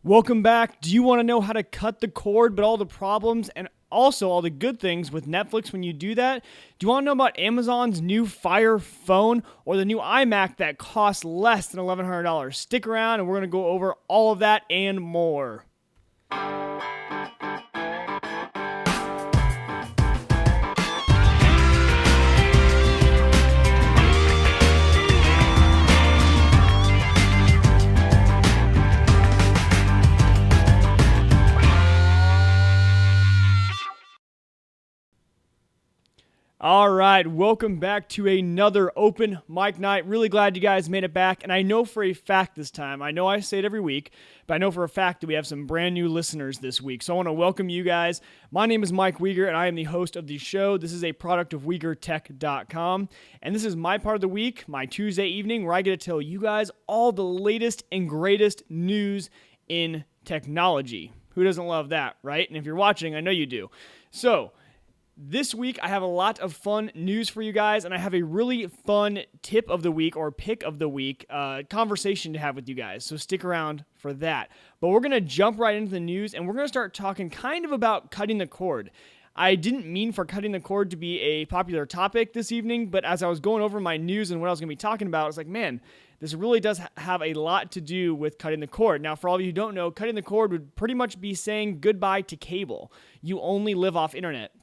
Welcome back. Do you want to know how to cut the cord, but all the problems and also all the good things with Netflix when you do that? Do you want to know about Amazon's new Fire phone or the new iMac that costs less than $1,100? Stick around and we're going to go over all of that and more. All right, welcome back to another open mic night. Really glad you guys made it back. And I know for a fact this time, I know I say it every week, but I know for a fact that we have some brand new listeners this week. So I want to welcome you guys. My name is Mike Weger, and I am the host of the show. This is a product of WegerTech.com. And this is my part of the week, my Tuesday evening, where I get to tell you guys all the latest and greatest news in technology. Who doesn't love that, right? And if you're watching, I know you do. So this week, I have a lot of fun news for you guys, and I have a really fun tip of the week or pick of the week conversation to have with you guys. So stick around for that. But we're going to jump right into the news, and we're going to start talking kind of about cutting the cord. I didn't mean for cutting the cord to be a popular topic this evening, but as I was going over my news and what I was going to be talking about, I was like, man, this really does have a lot to do with cutting the cord. Now, for all of you who don't know, cutting the cord would pretty much be saying goodbye to cable. You only live off internet.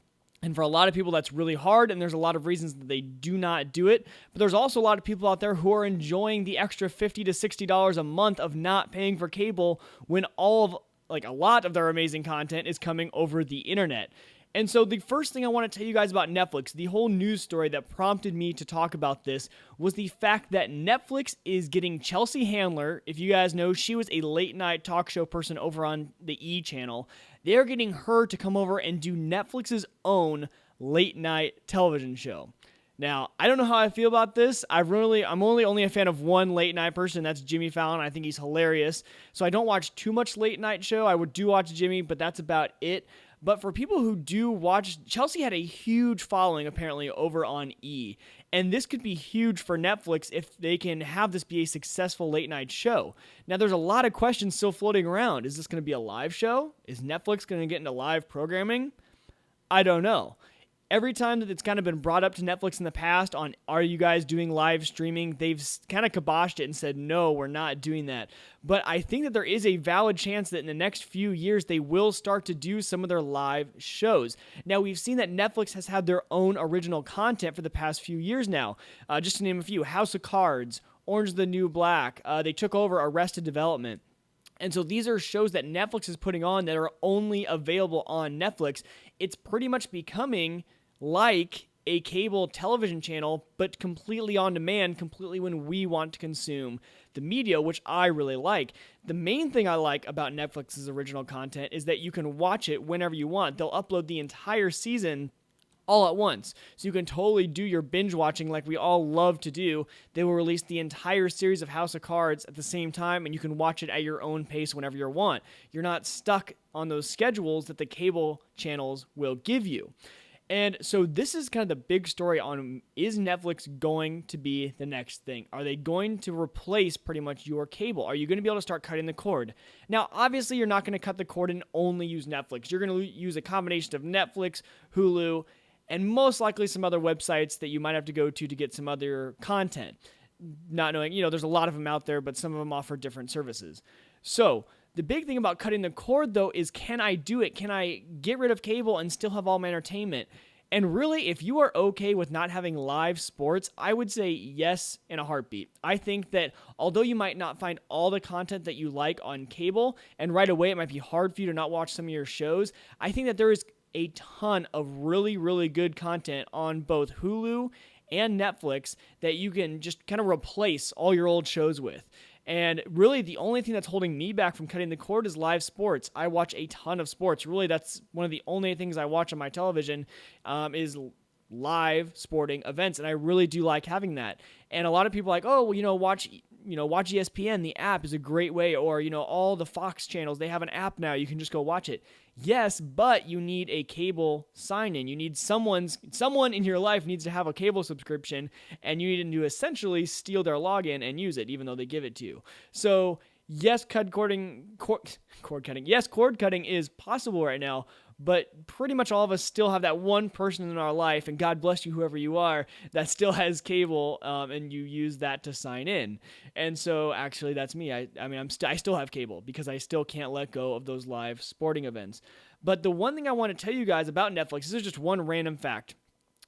And for a lot of people, that's really hard, and there's a lot of reasons that they do not do it. But there's also a lot of people out there who are enjoying the extra $50 to $60 a month of not paying for cable when a lot of their amazing content is coming over the internet. And so the first thing I want to tell you guys about Netflix, the whole news story that prompted me to talk about this, was the fact that Netflix is getting Chelsea Handler. If you guys know, she was a late night talk show person over on the E! channel. They're getting her to come over and do Netflix's own late night television show. Now, I don't know how I feel about this. I'm only a fan of one late night person. That's Jimmy Fallon. I think he's hilarious. So I don't watch too much late night show. I do watch Jimmy, but that's about it. But for people who do watch, Chelsea had a huge following apparently over on E! And this could be huge for Netflix if they can have this be a successful late night show. Now, there's a lot of questions still floating around. Is this going to be a live show? Is Netflix going to get into live programming? I don't know. Every time that it's kind of been brought up to Netflix in the past on, are you guys doing live streaming? They've kind of kiboshed it and said, no, we're not doing that. But I think that there is a valid chance that in the next few years, they will start to do some of their live shows. Now, we've seen that Netflix has had their own original content for the past few years now. Just to name a few, House of Cards, Orange is the New Black. They took over Arrested Development. And so these are shows that Netflix is putting on that are only available on Netflix. It's pretty much becoming like a cable television channel, but completely on demand, completely when we want to consume the media, which I really like. The main thing I like about Netflix's original content is that you can watch it whenever you want. They'll upload the entire season all at once. So you can totally do your binge watching like we all love to do. They will release the entire series of House of Cards at the same time, and you can watch it at your own pace whenever you want. You're not stuck on those schedules that the cable channels will give you. And so this is kind of the big story on, is Netflix going to be the next thing? Are they going to replace pretty much your cable? Are you going to be able to start cutting the cord? Now, obviously, you're not going to cut the cord and only use Netflix. You're going to use a combination of Netflix, Hulu, and most likely some other websites that you might have to go to get some other content. Not knowing, there's a lot of them out there, but some of them offer different services. So the big thing about cutting the cord, though, is can I do it? Can I get rid of cable and still have all my entertainment? And really, if you are okay with not having live sports, I would say yes in a heartbeat. I think that although you might not find all the content that you like on cable, and right away it might be hard for you to not watch some of your shows, I think that there is a ton of really, really good content on both Hulu and Netflix that you can just kind of replace all your old shows with. And really, the only thing that's holding me back from cutting the cord is live sports. I watch a ton of sports. Really, that's one of the only things I watch on my television is live sporting events, and I really do like having that. And a lot of people are like, oh, well, watch ESPN. The app is a great way, or all the Fox channels, they have an app now. You can just go watch it. Yes, but you need a cable sign-in. You need someone in your life needs to have a cable subscription, and you need to essentially steal their login and use it, even though they give it to you. So yes, cord cutting is possible right now, but pretty much all of us still have that one person in our life, and God bless you, whoever you are, that still has cable, and you use that to sign in. And so, actually, that's me. I still have cable because I still can't let go of those live sporting events. But the one thing I want to tell you guys about Netflix, this is just one random fact,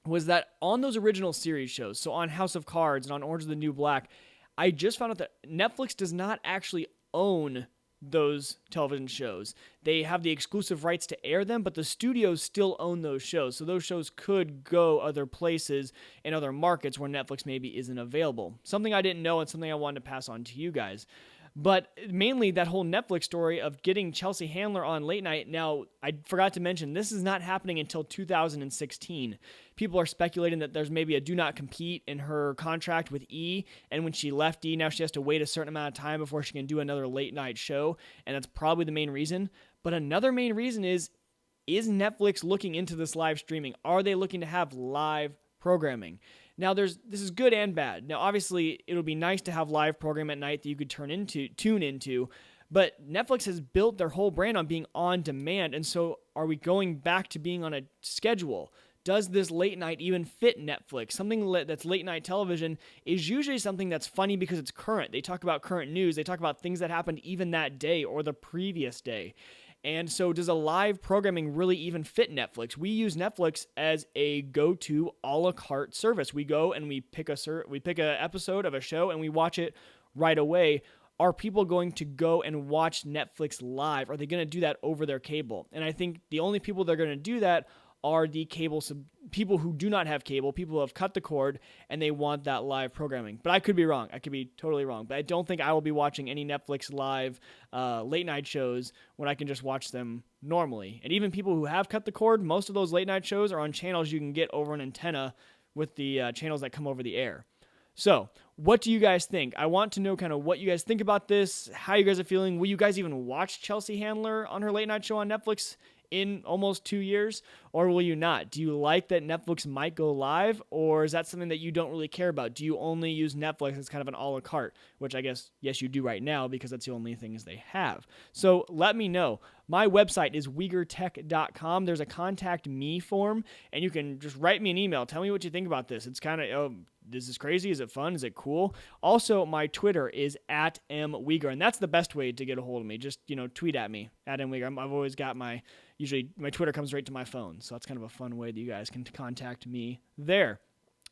was that on those original series shows, so on House of Cards and on Orange is the New Black, I just found out that Netflix does not actually own those television shows. They have the exclusive rights to air them, but the studios still own those shows. So those shows could go other places in other markets where Netflix maybe isn't available. Something I didn't know and something I wanted to pass on to you guys. But mainly that whole Netflix story of getting Chelsea Handler on late night. Now, I forgot to mention, this is not happening until 2016. People are speculating that there's maybe a do not compete in her contract with E, and when she left E, now she has to wait a certain amount of time before she can do another late night show, and that's probably the main reason. But another main reason is Netflix looking into this live streaming? Are they looking to have live programming? Now, this is good and bad. Now, obviously, it'll be nice to have live program at night that you could tune into, but Netflix has built their whole brand on being on demand, and so are we going back to being on a schedule? Does this late night even fit Netflix? Something that's late night television is usually something that's funny because it's current. They talk about current news. They talk about things that happened even that day or the previous day. And so does a live programming really even fit Netflix? We use Netflix as a go-to a la carte service. We go and we pick an episode of a show and we watch it right away. Are people going to go and watch Netflix live? Are they going to do that over their cable? And I think the only people that are going to do that are the people who do not have cable, people who have cut the cord, and they want that live programming. But I could be wrong. I could be totally wrong. But I don't think I will be watching any Netflix live late night shows when I can just watch them normally. And even people who have cut the cord, most of those late night shows are on channels you can get over an antenna with the channels that come over the air. So, what do you guys think? I want to know kind of what you guys think about this, how you guys are feeling. Will you guys even watch Chelsea Handler on her late night show on Netflix in almost 2 years, or will you not? Do you like that Netflix might go live, or is that something that you don't really care about? Do you only use Netflix as kind of an a la carte, which I guess, yes, you do right now because that's the only things they have. So let me know. My website is WegerTech.com. There's a contact me form, and you can just write me an email. Tell me what you think about this. It's kind of, is this crazy? Is it fun? Is it cool? Also, my Twitter is @MWeger, and that's the best way to get a hold of me. Just, tweet at me, @MWeger. I've always got usually my Twitter comes right to my phone, so that's kind of a fun way that you guys can contact me there.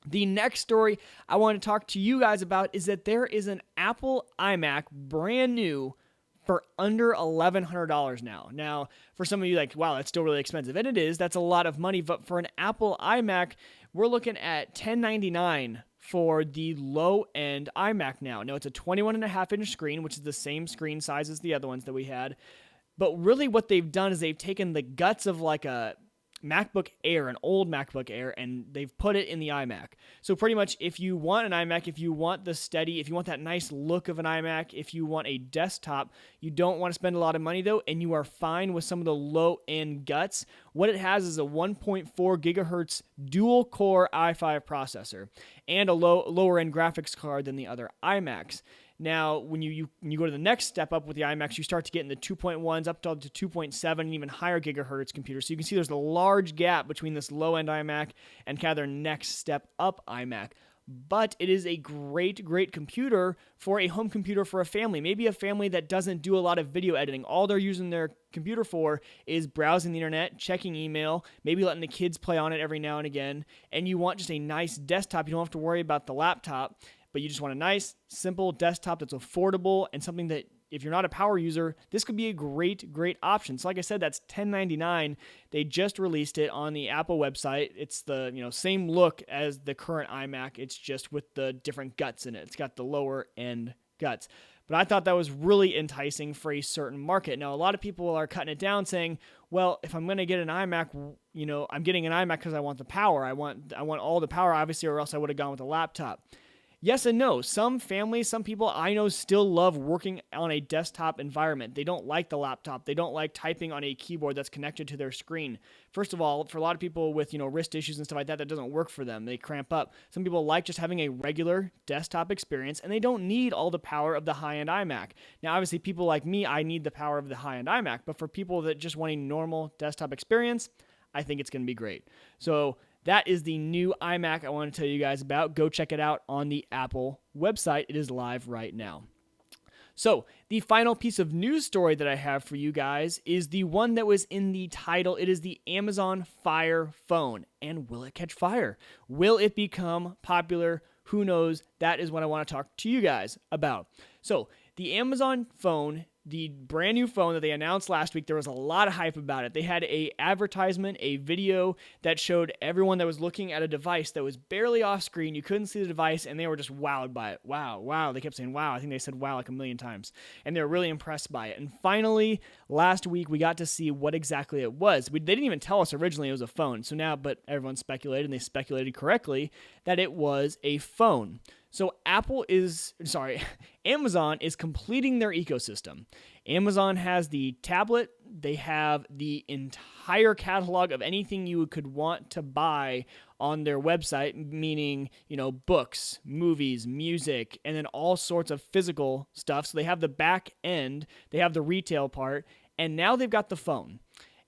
The next story I want to talk to you guys about is that there is an Apple iMac brand new for under $1,100 now. Now, for some of you, wow, that's still really expensive. And it is. That's a lot of money. But for an Apple iMac, we're looking at $1,099 for the low-end iMac now. Now, it's a 21.5-inch screen, which is the same screen size as the other ones that we had. But really what they've done is they've taken the guts of like a MacBook Air, an old MacBook Air, and they've put it in the iMac. So pretty much if you want an iMac, if you want the steady, if you want that nice look of an iMac, if you want a desktop, you don't want to spend a lot of money though, and you are fine with some of the low-end guts, what it has is a 1.4 gigahertz dual-core i5 processor and a lower-end graphics card than the other iMacs. Now, when you go to the next step up with the iMacs, you start to get in the 2.1s up to 2.7 and even higher gigahertz computers. So you can see there's a large gap between this low-end iMac and kind of their next step up iMac. But it is a great, great computer for a home computer for a family. Maybe a family that doesn't do a lot of video editing. All they're using their computer for is browsing the internet, checking email, maybe letting the kids play on it every now and again. And you want just a nice desktop. You don't have to worry about the laptop. But you just want a nice, simple desktop that's affordable and something that, if you're not a power user, this could be a great, great option. So like I said, that's $1,099. They just released it on the Apple website. It's the same look as the current iMac. It's just with the different guts in it. It's got the lower end guts. But I thought that was really enticing for a certain market. Now, a lot of people are cutting it down saying, well, if I'm going to get an iMac, I'm getting an iMac because I want the power. I want all the power, obviously, or else I would have gone with a laptop. Yes and no. Some families, some people I know still love working on a desktop environment. They don't like the laptop. They don't like typing on a keyboard that's connected to their screen. First of all, for a lot of people with, wrist issues and stuff like that, that doesn't work for them. They cramp up. Some people like just having a regular desktop experience, and they don't need all the power of the high-end iMac. Now, obviously, people like me, I need the power of the high-end iMac, but for people that just want a normal desktop experience, I think it's going to be great. So that is the new iMac I want to tell you guys about. Go check it out on the Apple website. It is live right now. So the final piece of news story that I have for you guys is the one that was in the title. It is the Amazon Fire phone. And will it catch fire? Will it become popular? Who knows? That is what I want to talk to you guys about. So the Amazon phone, the brand new phone that they announced last week, there was a lot of hype about it. They had a advertisement, a video that showed everyone that was looking at a device that was barely off screen. You couldn't see the device, and they were just wowed by it. Wow. They kept saying wow. I think they said wow like a million times, and they were really impressed by it. And finally, last week, we got to see what exactly it was. They didn't even tell us originally it was a phone. So now, but everyone speculated, and they speculated correctly, that it was a phone. So Amazon is completing their ecosystem. Amazon has the tablet. They have the entire catalog of anything you could want to buy on their website, meaning, books, movies, music, and then all sorts of physical stuff. So they have the back end, they have the retail part, and now they've got the phone.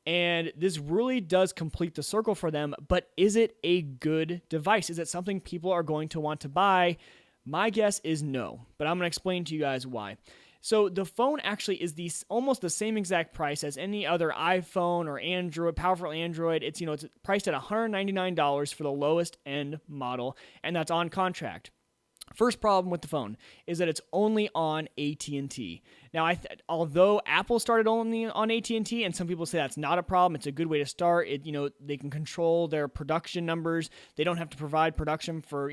And this really does complete the circle for them, but is it a good device? Is it something people are going to want to buy? My guess is no, but I'm going to explain to you guys why. So the phone actually is almost the same exact price as any other iPhone or Android, powerful Android. It's priced at $199 for the lowest end model, and that's on contract. First problem with the phone is that it's only on AT&T. Now, although Apple started only on AT&T, and some people say that's not a problem, it's a good way to start. They can control their production numbers. They don't have to provide production for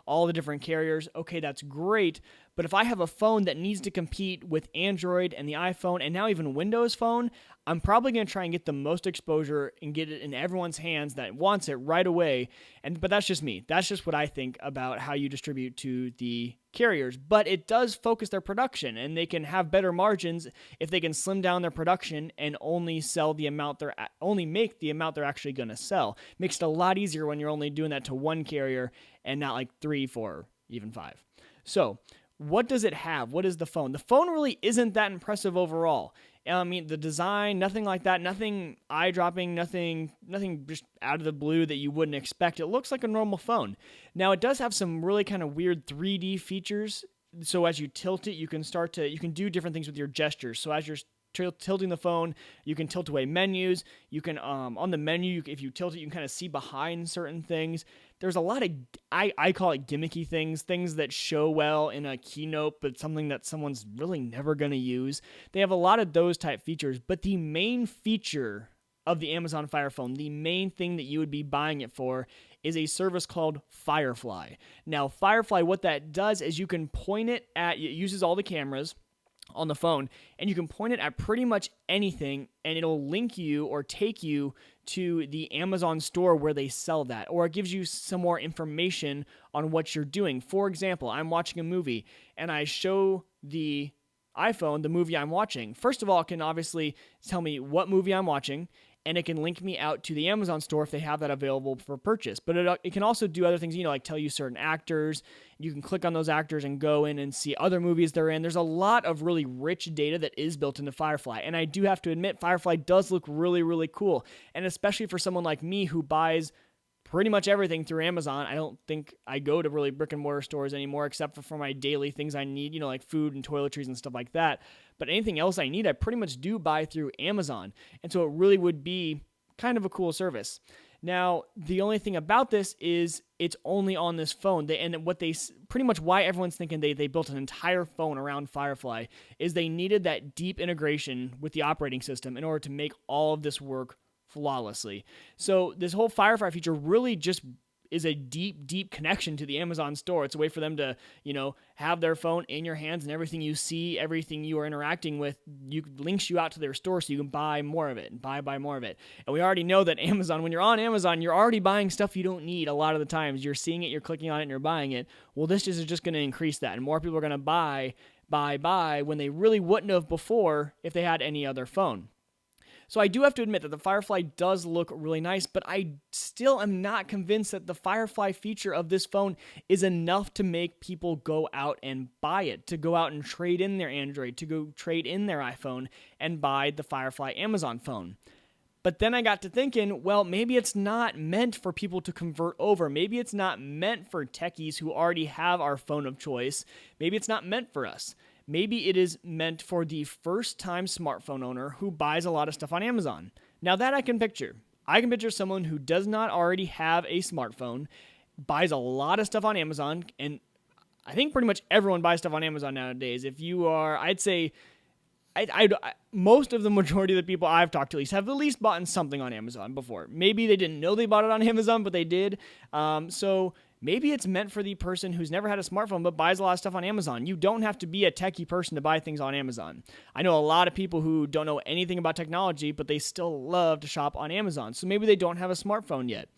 all the different carriers. Okay, that's great. But if I have a phone that needs to compete with Android and the iPhone and now even Windows Phone, I'm probably going to try and get the most exposure and get it in everyone's hands that wants it right away. But that's just me. That's just what I think about how you distribute to the carriers. But it does focus their production, and they can have better margins if they can slim down their production and only make the amount they're actually going to sell. Makes it a lot easier when you're only doing that to one carrier and not like 3, 4, even 5. So what does it have? What is the phone? The phone really isn't that impressive overall. I mean, the design, nothing like that, nothing eye-dropping, nothing just out of the blue that you wouldn't expect. It looks like a normal phone. Now, it does have some really kind of weird 3D features. So as you tilt it, you can do different things with your gestures. So as you're tilting the phone, you can tilt away menus. You can, on the menu, if you tilt it, you can kind of see behind certain things. There's a lot of, I call it gimmicky things that show well in a keynote, but something that someone's really never going to use. They have a lot of those type features, but the main feature of the Amazon Fire phone, the main thing that you would be buying it for, is a service called Firefly. Now, Firefly, what that does is you can point it uses all the cameras on the phone, and you can point it at pretty much anything, and it'll link you or take you to the Amazon store where they sell that, or it gives you some more information on what you're doing. For example, I'm watching a movie, and I show the iPhone the movie I'm watching. First of all, it can obviously tell me what movie I'm watching, and it can link me out to the Amazon store if they have that available for purchase. But it can also do other things, like tell you certain actors. You can click on those actors and go in and see other movies they're in. There's a lot of really rich data that is built into Firefly. And I do have to admit, Firefly does look really, really cool. And especially for someone like me who buys pretty much everything through Amazon. I don't think I go to really brick and mortar stores anymore, except for my daily things I need, like food and toiletries and stuff like that. But anything else I need, I pretty much do buy through Amazon. And so it really would be kind of a cool service. Now, the only thing about this is it's only on this phone. Pretty much why everyone's thinking they built an entire phone around Firefly is they needed that deep integration with the operating system in order to make all of this work flawlessly. So this whole Firefly feature really just is a deep, deep connection to the Amazon store. It's a way for them to, have their phone in your hands, and everything you see, everything you are interacting with, links you out to their store so you can buy more of it and buy more of it. And we already know that Amazon, when you're on Amazon, you're already buying stuff you don't need a lot of the times. You're seeing it, you're clicking on it, and you're buying it. Well, this is just going to increase that, and more people are going to buy when they really wouldn't have before if they had any other phone. So I do have to admit that the Firefly does look really nice, but I still am not convinced that the Firefly feature of this phone is enough to make people go out and buy it, to go out and trade in their Android, to go trade in their iPhone and buy the Firefly Amazon phone. But then I got to thinking, well, maybe it's not meant for people to convert over. Maybe it's not meant for techies who already have our phone of choice. Maybe it's not meant for us. Maybe it is meant for the first-time smartphone owner who buys a lot of stuff on Amazon. Now that I can picture. I can picture someone who does not already have a smartphone, buys a lot of stuff on Amazon, and I think pretty much everyone buys stuff on Amazon nowadays. If you are, I'd say, most of the majority of the people I've talked to have at least bought something on Amazon before. Maybe they didn't know they bought it on Amazon, but they did. So maybe it's meant for the person who's never had a smartphone but buys a lot of stuff on Amazon. You don't have to be a techie person to buy things on Amazon. I know a lot of people who don't know anything about technology, but they still love to shop on Amazon. So maybe they don't have a smartphone yet.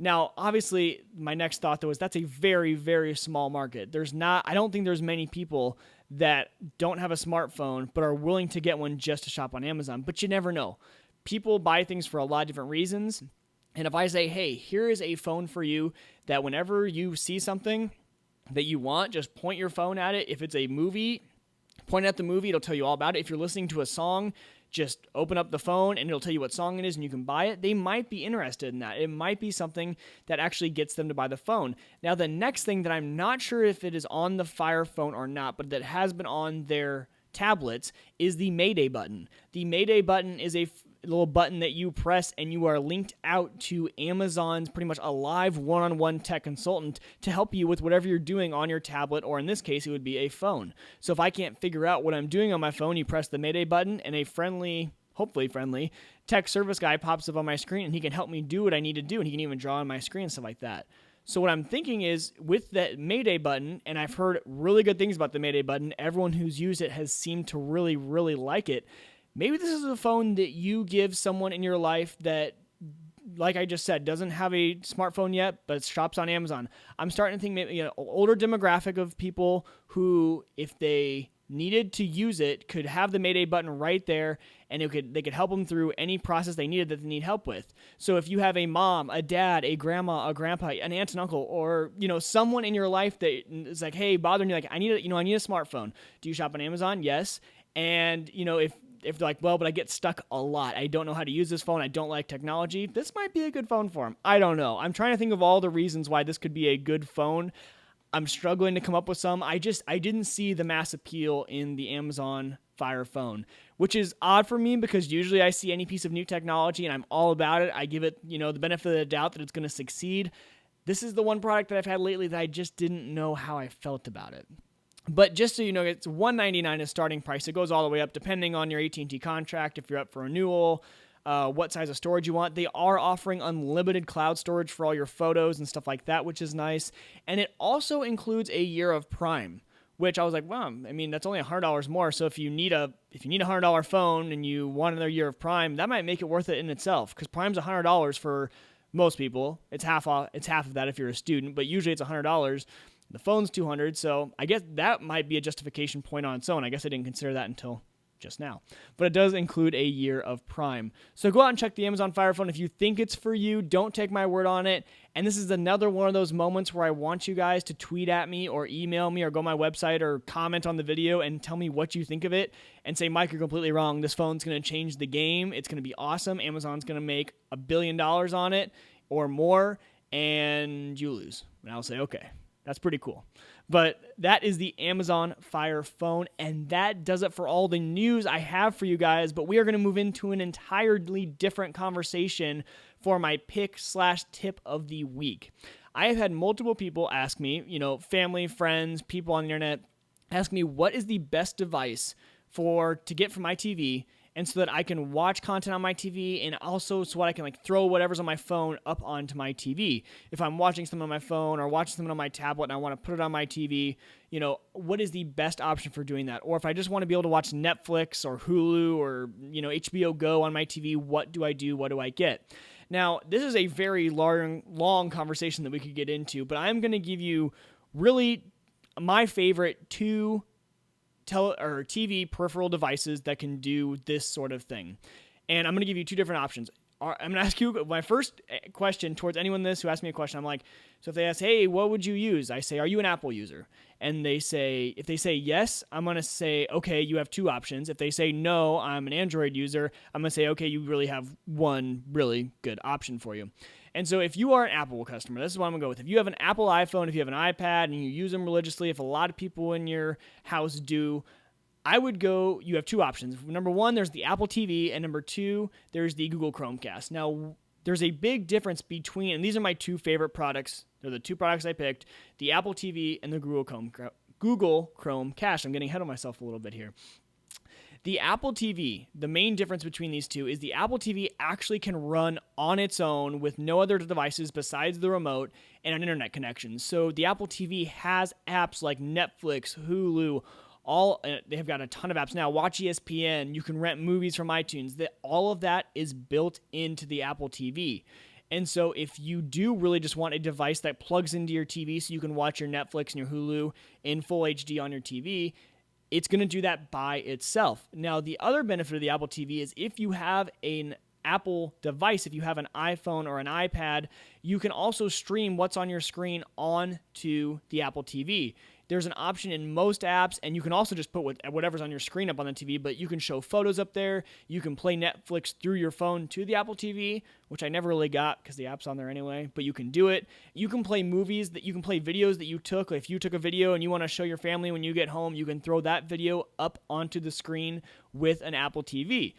Now, obviously, my next thought, though, is that's a very, very small market. I don't think there's many people that don't have a smartphone but are willing to get one just to shop on Amazon. But you never know. People buy things for a lot of different reasons. And if I say, hey, here is a phone for you that whenever you see something that you want, just point your phone at it. If it's a movie, point at the movie. It'll tell you all about it. If you're listening to a song, just open up the phone and it'll tell you what song it is and you can buy it. They might be interested in that. It might be something that actually gets them to buy the phone. Now, the next thing that I'm not sure if it is on the Fire phone or not, but that has been on their tablets is the Mayday button. The Mayday button is a little button that you press and you are linked out to Amazon's pretty much a live one-on-one tech consultant to help you with whatever you're doing on your tablet, or in this case, it would be a phone. So if I can't figure out what I'm doing on my phone, you press the Mayday button and a hopefully friendly, tech service guy pops up on my screen and he can help me do what I need to do, and he can even draw on my screen and stuff like that. So what I'm thinking is with that Mayday button, and I've heard really good things about the Mayday button, everyone who's used it has seemed to really, really like it. Maybe this is a phone that you give someone in your life that, like I just said, doesn't have a smartphone yet, but shops on Amazon. I'm starting to think maybe older demographic of people who, if they needed to use it, could have the Mayday button right there, and they could help them through any process they needed that they need help with. So if you have a mom, a dad, a grandma, a grandpa, an aunt and uncle, or someone in your life that is like, hey, bothering you, like I need a smartphone. Do you shop on Amazon? Yes. And if they're like, well, but I get stuck a lot. I don't know how to use this phone. I don't like technology. This might be a good phone for them. I don't know. I'm trying to think of all the reasons why this could be a good phone. I'm struggling to come up with some. I didn't see the mass appeal in the Amazon Fire phone, which is odd for me because usually I see any piece of new technology and I'm all about it. I give it, the benefit of the doubt that it's going to succeed. This is the one product that I've had lately that I just didn't know how I felt about it. But just so you know, it's $199 is starting price. It goes all the way up depending on your AT&T contract, if you're up for renewal, what size of storage you want. They are offering unlimited cloud storage for all your photos and stuff like that, which is nice. And it also includes a year of Prime, which I was like, wow, that's only $100 more. So if you need a $100 phone and you want another year of Prime, that might make it worth it in itself, because Prime's $100 for most people. It's half of that if you're a student, but usually it's $100. The phone's $200, so I guess that might be a justification point on its own. I guess I didn't consider that until just now. But it does include a year of Prime. So go out and check the Amazon Fire phone. If you think it's for you, don't take my word on it. And this is another one of those moments where I want you guys to tweet at me or email me or go on my website or comment on the video and tell me what you think of it and say, Mike, you're completely wrong. This phone's going to change the game. It's going to be awesome. Amazon's going to make $1 billion on it or more, and you lose. And I'll say, okay. That's pretty cool. But that is the Amazon Fire phone, and that does it for all the news I have for you guys. But we are going to move into an entirely different conversation for my pick/tip of the week. I have had multiple people ask me, family, friends, people on the internet, ask me what is the best device to get for my TV and so that I can watch content on my TV, and also so I can like throw whatever's on my phone up onto my TV. If I'm watching something on my phone or watching something on my tablet and I want to put it on my TV, what is the best option for doing that? Or if I just want to be able to watch Netflix or Hulu or, HBO Go on my TV, what do I do? What do I get? Now, this is a very long conversation that we could get into, but I'm going to give you really my favorite two TV peripheral devices that can do this sort of thing. And I'm going to give you two different options. I'm going to ask you my first question towards anyone who asks me a question. I'm like, so if they ask, hey, what would you use? I say, are you an Apple user? And if they say yes, I'm going to say, okay, you have two options. If they say no, I'm an Android user, I'm going to say, okay, you really have one really good option for you. And so if you are an Apple customer, this is what I'm going to go with. If you have an Apple iPhone, if you have an iPad, and you use them religiously, if a lot of people in your house do, I would go, you have two options. Number one, there's the Apple TV, and number two, there's the Google Chromecast. Now, there's a big difference between, and these are my two favorite products. They're the two products I picked, the Apple TV and the Google Chromecast. I'm getting ahead of myself a little bit here. The Apple TV, the main difference between these two is the Apple TV actually can run on its own with no other devices besides the remote and an internet connection. So the Apple TV has apps like Netflix, Hulu, they have got a ton of apps now. Watch ESPN, you can rent movies from iTunes. All of that is built into the Apple TV. And so if you do really just want a device that plugs into your TV so you can watch your Netflix and your Hulu in full HD on your TV, it's going to do that by itself. Now, the other benefit of the Apple TV is if you have an Apple device, if you have an iPhone or an iPad, you can also stream what's on your screen onto the Apple TV. There's an option in most apps, and you can also just put whatever's on your screen up on the TV, but you can show photos up there. You can play Netflix through your phone to the Apple TV, which I never really got because the app's on there anyway, but you can do it. You can play videos that you took. If you took a video and you want to show your family when you get home, you can throw that video up onto the screen with an Apple TV.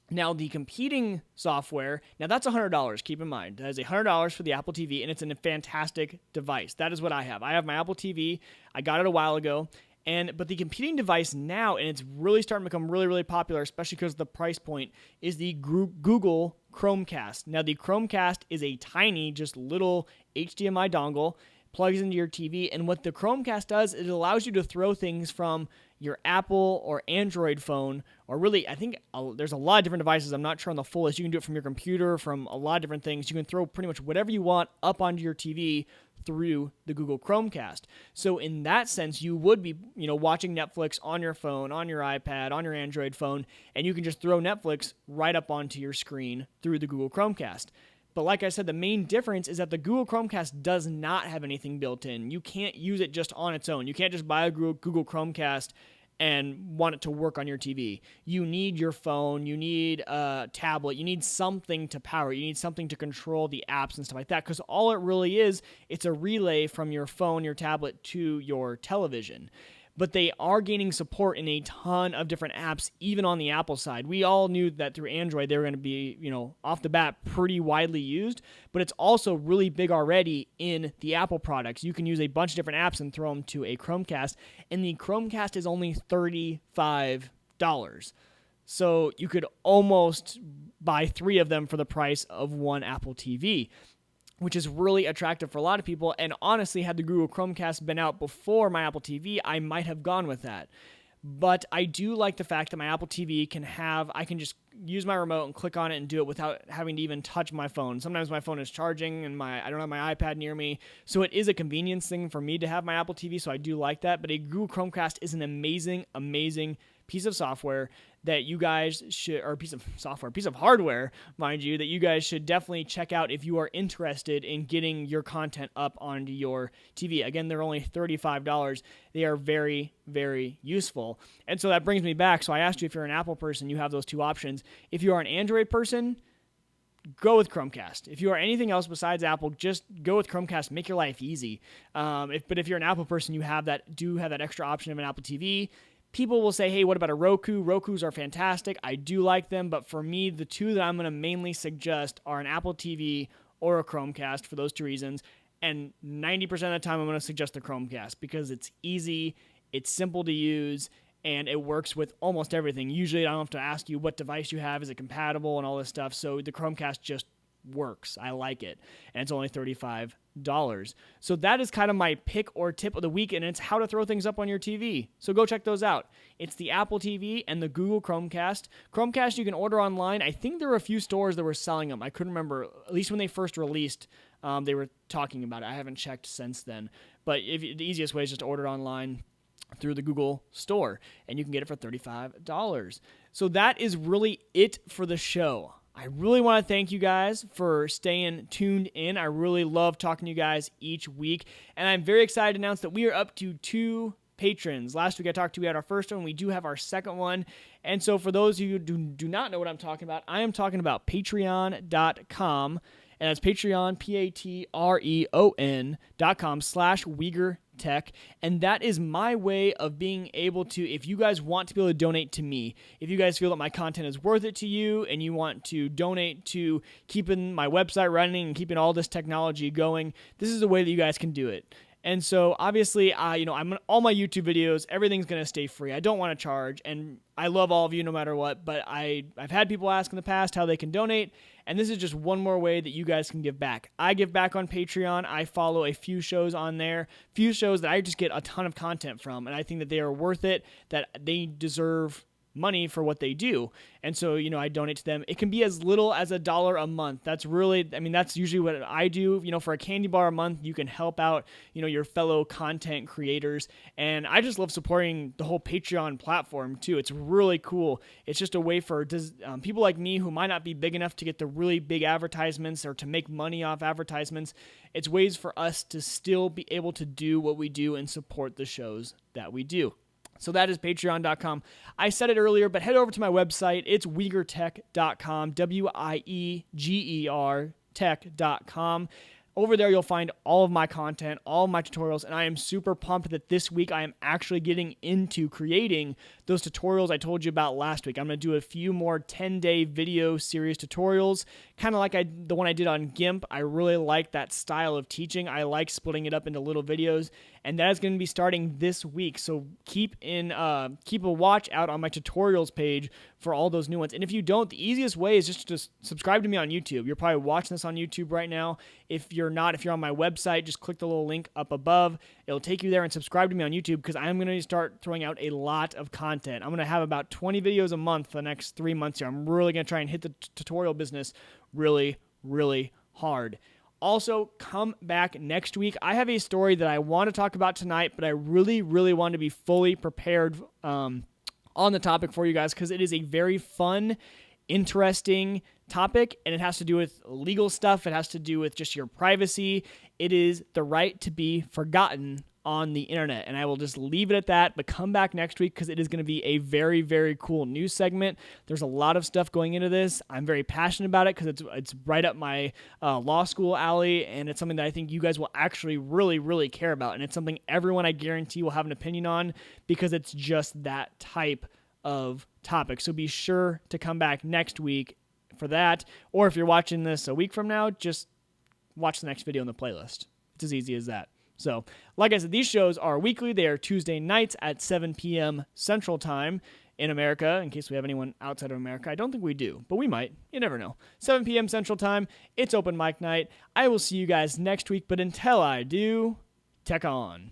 Now, the competing software, that's $100, keep in mind. That is $100 for the Apple TV, and it's a fantastic device. That is what I have. I have my Apple TV. I got it a while ago. But the competing device now, and it's really starting to become really, really popular, especially because of the price point, is the Google Chromecast. Now, the Chromecast is a tiny, just little HDMI dongle, plugs into your TV, and what the Chromecast does is it allows you to throw things from your Apple or Android phone, or really, I think there's a lot of different devices. I'm not sure on the full list. You can do it from your computer, from a lot of different things. You can throw pretty much whatever you want up onto your TV through the Google Chromecast. So in that sense, you would be, watching Netflix on your phone, on your iPad, on your Android phone, and you can just throw Netflix right up onto your screen through the Google Chromecast. But like I said, the main difference is that the Google Chromecast does not have anything built in. You can't use it just on its own. You can't just buy a Google Chromecast and want it to work on your TV. You need your phone, you need a tablet, you need something to power it, you need something to control the apps and stuff like that, because all it really is, it's a relay from your phone, your tablet, to your television. But they are gaining support in a ton of different apps, even on the Apple side. We all knew that through Android, they were going to be, off the bat, pretty widely used, but it's also really big already in the Apple products. You can use a bunch of different apps and throw them to a Chromecast, and the Chromecast is only $35. So you could almost buy 3 of them for the price of one Apple TV, which is really attractive for a lot of people. And honestly, had the Google Chromecast been out before my Apple TV, I might have gone with that. But I do like the fact that my Apple TV I can just use my remote and click on it and do it without having to even touch my phone. Sometimes my phone is charging and I don't have my iPad near me. So it is a convenience thing for me to have my Apple TV, so I do like that. But a Google Chromecast is an amazing, amazing piece of software that you guys should, or piece of hardware, mind you, that you guys should definitely check out if you are interested in getting your content up onto your TV. Again, they're only $35. They are very, very useful. And so that brings me back. So I asked you if you're an Apple person, you have those two options. If you are an Android person, go with Chromecast. If you are anything else besides Apple, just go with Chromecast. Make your life easy. But if you're an Apple person, you have that extra option of an Apple TV. People will say, hey, what about a Roku? Rokus are fantastic. I do like them, but for me, the two that I'm going to mainly suggest are an Apple TV or a Chromecast for those two reasons. And 90% of the time, I'm going to suggest the Chromecast because it's easy, it's simple to use, and it works with almost everything. Usually I don't have to ask you what device you have, is it compatible, and all this stuff. So the Chromecast just works. I like it. And it's only $35. So that is kind of my pick or tip of the week, and it's how to throw things up on your TV. So go check those out. It's the Apple TV and the Google Chromecast. Chromecast you can order online. I think there were a few stores that were selling them. I couldn't remember, at least when they first released, they were talking about it. I haven't checked since then. But the easiest way is just to order it online through the Google store, and you can get it for $35. So that is really it for the show. I really want to thank you guys for staying tuned in. I really love talking to you guys each week, and I'm very excited to announce that we are up to 2 patrons. Last week I talked to you, we had our first one. We do have our second one. And so for those of you who do not know what I'm talking about, I am talking about patreon.com, and that's Patreon, patreon.com/WegerTech, and that is my way of being able to, if you guys want to be able to donate to me, if you guys feel that my content is worth it to you, and you want to donate to keeping my website running and keeping all this technology going, this is a way that you guys can do it. And so obviously, I'm all my YouTube videos, everything's going to stay free. I don't want to charge, and I love all of you no matter what, but I've had people ask in the past how they can donate, and this is just one more way that you guys can give back. I give back on Patreon. I follow a few shows on there, few shows that I just get a ton of content from, and I think that they are worth it, that they deserve money for what they do. And so, I donate to them. It can be as little as $1 a month. That's really, that's usually what I do. For a candy bar a month, you can help out, your fellow content creators. And I just love supporting the whole Patreon platform too. It's really cool. It's just a way for people like me who might not be big enough to get the really big advertisements or to make money off advertisements. It's ways for us to still be able to do what we do and support the shows that we do. So that is patreon.com. I said it earlier, but head over to my website. It's WegerTech.com, WIEGER tech.com. Over there, you'll find all of my content, all of my tutorials, and I am super pumped that this week I am actually getting into creating those tutorials I told you about last week. I'm going to do a few more 10-day video series tutorials, kind of like the one I did on GIMP. I really like that style of teaching. I like splitting it up into little videos, and that is going to be starting this week. So keep a watch out on my tutorials page for all those new ones. And if you don't, the easiest way is just to subscribe to me on YouTube. You're probably watching this on YouTube right now. If you're not, if you're on my website, just click the little link up above. It'll take you there, and subscribe to me on YouTube, because I'm going to start throwing out a lot of content. I'm going to have about 20 videos a month for the next 3 months here. I'm really going to try and hit the tutorial business really, really hard. Also, come back next week. I have a story that I want to talk about tonight, but I really, really want to be fully prepared on the topic for you guys, because it is a very fun, interesting topic, and it has to do with legal stuff. It has to do with just your privacy. It is the right to be forgotten on the internet, and I will just leave it at that, but come back next week, because it is going to be a very, very cool news segment. There's a lot of stuff going into this. I'm very passionate about it, because it's right up my law school alley, and it's something that I think you guys will actually really, really care about, and it's something everyone, I guarantee, will have an opinion on, because it's just that type of topic. So be sure to come back next week for that, or if you're watching this a week from now, just watch the next video in the playlist. It's as easy as that. So, like I said, these shows are weekly. They are Tuesday nights at 7 p.m. Central Time in America, in case we have anyone outside of America. I don't think we do, but we might. You never know. 7 p.m. Central Time. It's open mic night. I will see you guys next week, but until I do, tech on.